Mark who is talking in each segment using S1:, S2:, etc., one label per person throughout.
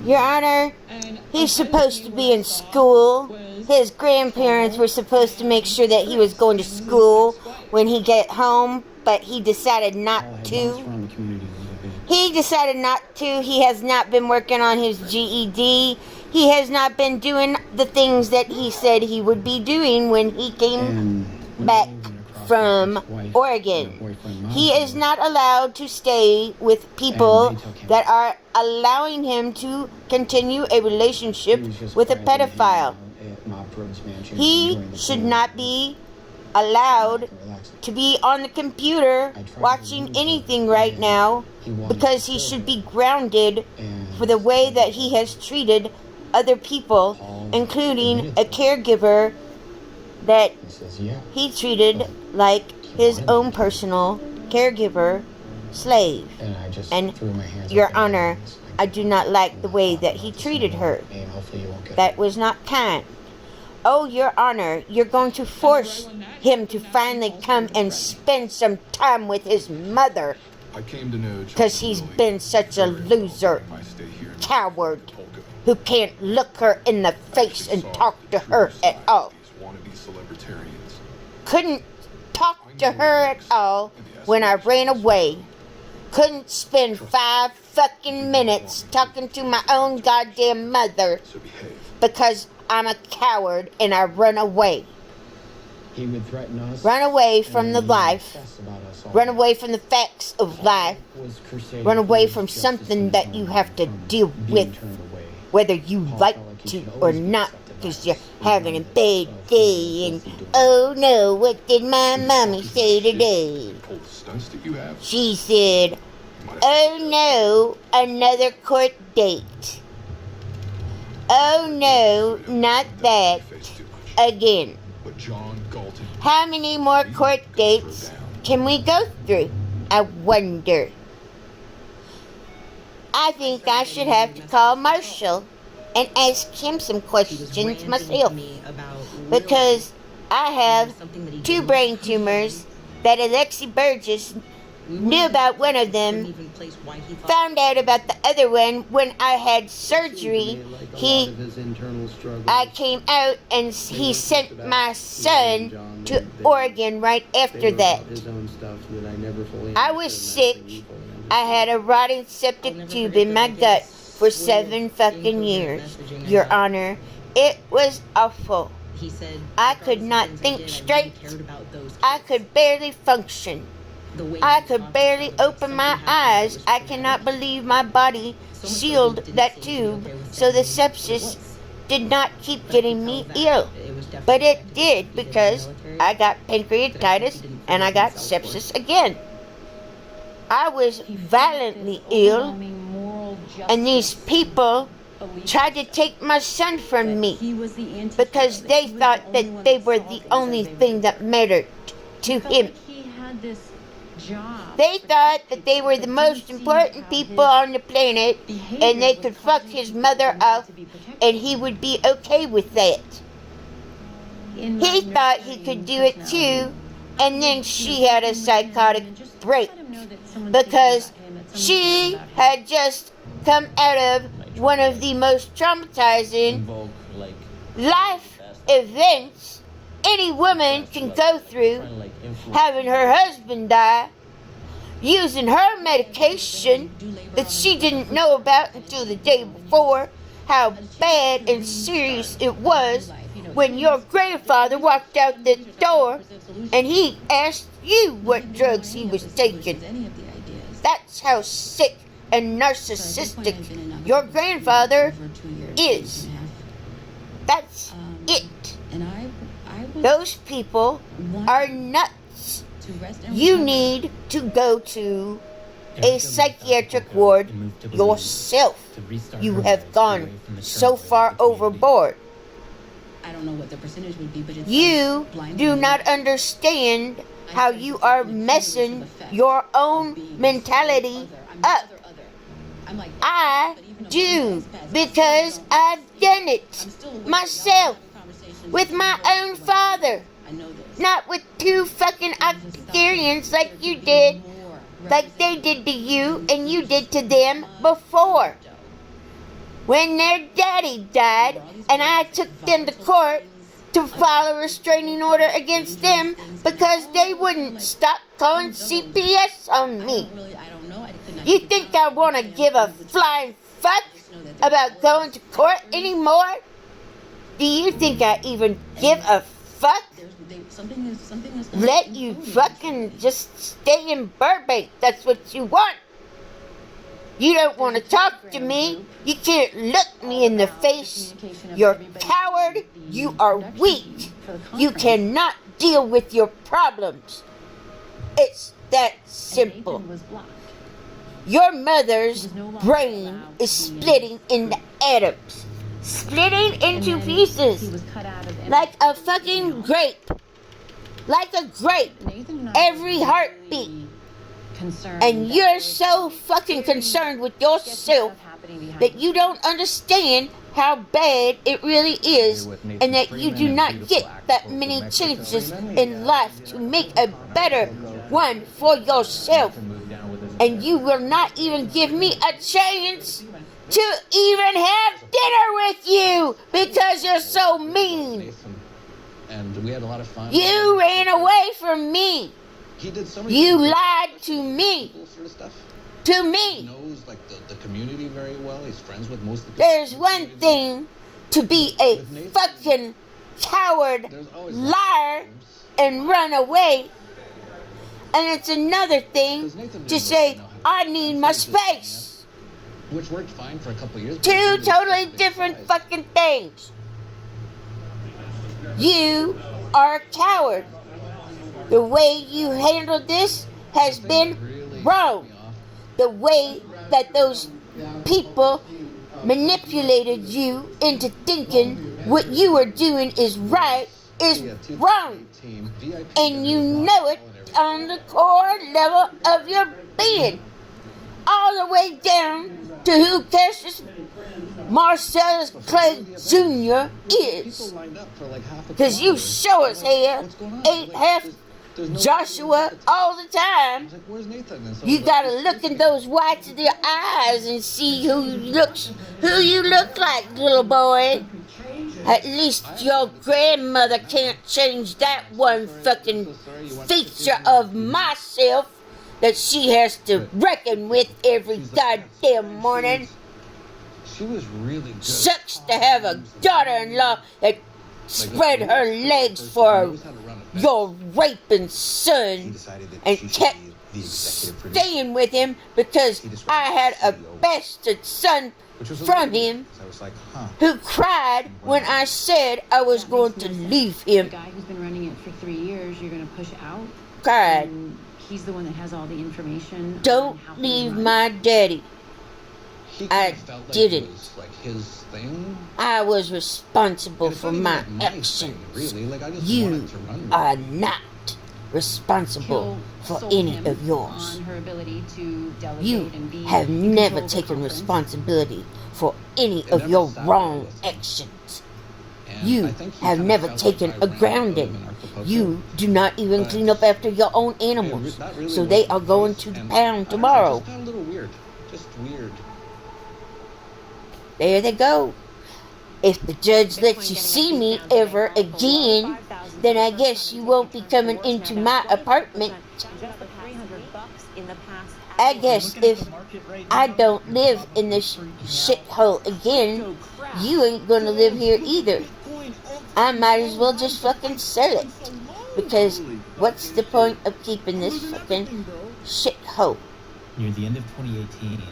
S1: Your Honor, he's supposed to be in school. His grandparents were supposed to make sure that he was going to school when he got home, but he decided not to. He decided not to. He has not been working on his GED. He has not been doing the things that he said he would be doing when he came back from Oregon. He is not allowed to stay with people that are allowing him to continue a relationship with a pedophile. He should not be allowed to be on the computer watching anything right now, because he should be grounded for the way that he has treated other people, including a caregiver that he treated like his own personal caregiver slave. And Your Honor, I do not like the way that he treated her. That was not kind. Oh, Your Honor, you're going to force him to finally come and spend some time with his mother, because he's been such a loser, coward, who can't look her in the face and talk to her at all. Couldn't talk to her at all when I ran away. Couldn't spend 5 fucking minutes talking to my own goddamn mother, because I'm a coward and I run away.
S2: He would threaten us.
S1: Run away from the life. Run away from the facts of life. Run away from something that you have to deal with, whether you like to or not, because you're having a bad day and, oh no, what did my mommy say today? She said, oh no, another court date. Oh no, not that. Again. How many more court dates can we go through? I wonder. I think I should have to call Marshall and ask him some questions myself, because I have 2 brain tumors that Alexi Burgess knew about. One of them, found out about the other one when I had surgery. I came out and he sent my son to Oregon right after that. I was sick. I had a rotting septic tube in my gut for 7 fucking years, Your Honor. It was awful. I could not think straight. I could barely function. I could barely open my eyes. I cannot believe my body sealed that tube so the sepsis did not keep getting me ill. But it did, because I got pancreatitis and I got sepsis again. I was violently ill, and these people tried to take my son from me because they thought that they were the only thing that mattered to him. They thought that they were the most important people on the planet, and they could fuck his mother off and he would be okay with that. He thought he could do it too, and then she had a psychotic break because she had just come out of one of the most traumatizing life events any woman can go through, having her husband die, using her medication that she didn't know about until the day before, how bad and serious it was when your grandfather walked out the door and he asked you what drugs he was taking. That's how sick and narcissistic your grandfather is. That's it. Those people are nuts. You need to go to a psychiatric ward yourself. You have gone so far overboard.
S3: I don't know what the percentage would be, but it's
S1: you do not understand how you are messing your own mentality up. I do, because I've done it myself with my own father. Not with 2 fucking octogenarians like you did, like they did to you and you did to them before. when their daddy died, and I took them to court to file a restraining order against them because they wouldn't stop calling CPS on me.
S3: I don't know. I could not
S1: You think I want to give a flying fuck about going to court anymore? Do you think I even give a fuck?
S3: something is
S1: Let you fucking just stay in Burbank. That's what you want. You don't want to talk to me. You can't look me in the face. You're a coward. You are weak. You cannot deal with your problems. It's that simple. Your mother's brain is splitting into atoms. Splitting into pieces. Like a fucking grape. Like a grape. Every heartbeat. And you're so fucking concerned with yourself that you don't understand how bad it really is, and that you do not get that many chances in life to make a better one for yourself. And you will not even give me a chance to even have dinner with you because you're so mean.
S2: And we had a lot of fun.
S1: You ran away from me.
S2: He did so
S1: You lied to me.
S2: sort of stuff.
S1: To
S2: He
S1: me.
S2: knows like the community very well. He's friends with most of the
S1: There's one thing to be a fucking coward, liar, and run away. And it's another thing to say, I need my space.
S2: Which worked fine for a couple of years.
S1: Two totally different fucking things. You are a coward. The way you handled this has been wrong. The way that those people manipulated you into thinking what you were doing is right is wrong. And you know it on the core level of your being. All the way down to who Cassius Marcellus Clay Jr. is. Because you sure as hell ain't half Joshua all the time. You gotta look in those whites of your eyes and see who you look like, little boy. At least your grandmother can't change that one fucking feature of myself that she has to reckon with every goddamn morning.
S2: She was really good.
S1: Sucks to have a daughter-in-law that spread her legs for your raping son and kept staying with him because I had a bastard son from him who cried when I said I was going to leave him.
S3: The guy who's been running it for 3 years, you're going to push out.
S1: Cried.
S3: And he's the one that has all the information.
S1: Don't leave my daddy. I didn't.
S2: Like his thing.
S1: I was responsible for my actions. You are not responsible for any of yours. You have never taken responsibility for any of your wrong actions. You have never taken a grounding. You do not even clean up after your own animals. So they are going to the pound tomorrow.
S2: It's got a little weird. Just weird.
S1: There they go. If the judge lets you see me ever again, then I guess you won't be coming into my apartment. I guess if I don't live in this shithole again, you ain't gonna live here either. I might as well just fucking sell it. Because what's the point of keeping this fucking shithole?
S4: Near the end of 2018,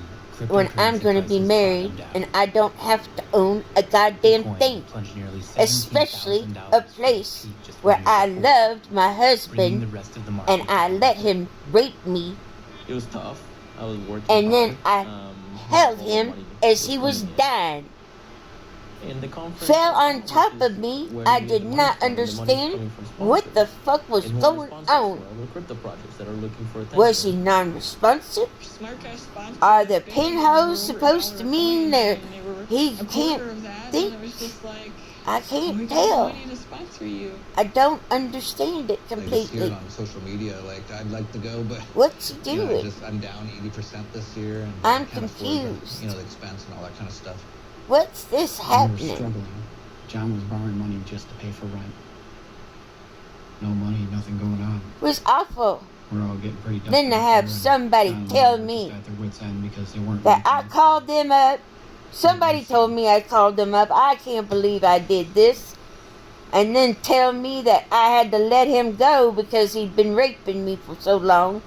S1: when I'm going to be married and I don't have to own a goddamn thing, especially a place where I loved my husband and I let him rape me,
S4: It was tough. I was working
S1: and then
S4: hard.
S1: I held him as he was dying.
S4: In the conference,
S1: Fell on top of me. I did not understand what the fuck was going on. Was he non-responsive? Are the pinholes supposed to mean that he can't think? I can't tell. I don't understand it
S2: They just hear
S1: completely.
S2: it on social media. Like I'd like to go, but
S1: What's he
S2: you know,
S1: doing?
S2: I'm down 80% this year, and
S1: I'm
S2: can't afford the,
S1: confused.
S2: the expense and all that kind of stuff.
S1: what's this
S5: We were
S1: happening?
S5: struggling. John was borrowing money just to pay for rent. No money, nothing going on.
S1: It was awful.
S5: We're all getting pretty
S1: Then to have somebody tell me
S5: at their wits' end because they weren't
S1: that I
S5: making it.
S1: called them up. Somebody told me I called them up. I can't believe I did this. And then tell me that I had to let him go because he'd been raping me for so long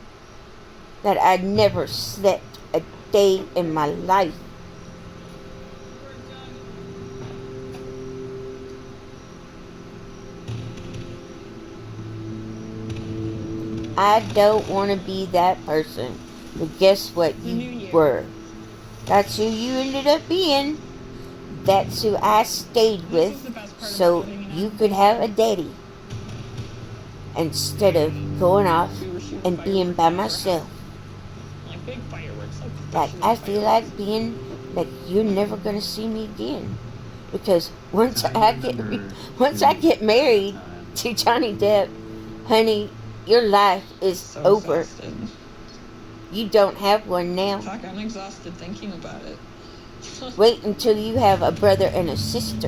S1: that I'd never slept a day in my life. I don't want to be that person. But guess what? You were. That's who you ended up being. That's who I stayed with so you could have a daddy. Instead of going off and being by myself.
S6: Like big fireworks.
S1: Like I feel like being like you're never gonna see me again. Because once I get married to Johnny Depp, honey, your life is
S6: So
S1: over.
S6: exhausted.
S1: You don't have one now.
S6: Fuck, I'm exhausted thinking about it.
S1: Wait until you have a brother and a sister.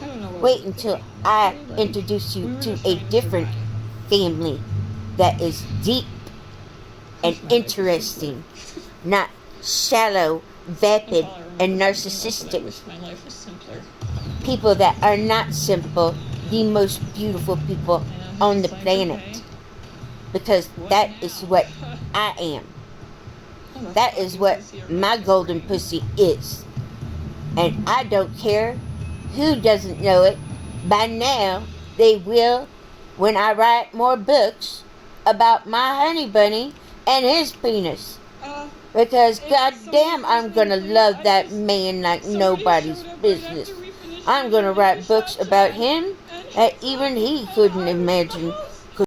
S6: I don't know what
S1: Wait until I introduce you to a different family that is deep and interesting, not shallow, vapid, and
S6: I
S1: narcissistic.
S6: wish my life was simpler.
S1: People that are not simple, the most beautiful people on the planet. Because that is what I am. That is what my golden pussy is. And I don't care who doesn't know it. By now, they will when I write more books about my honey bunny and his penis. Because goddamn, I'm gonna love that man like nobody's business. I'm gonna write books about him that even he couldn't imagine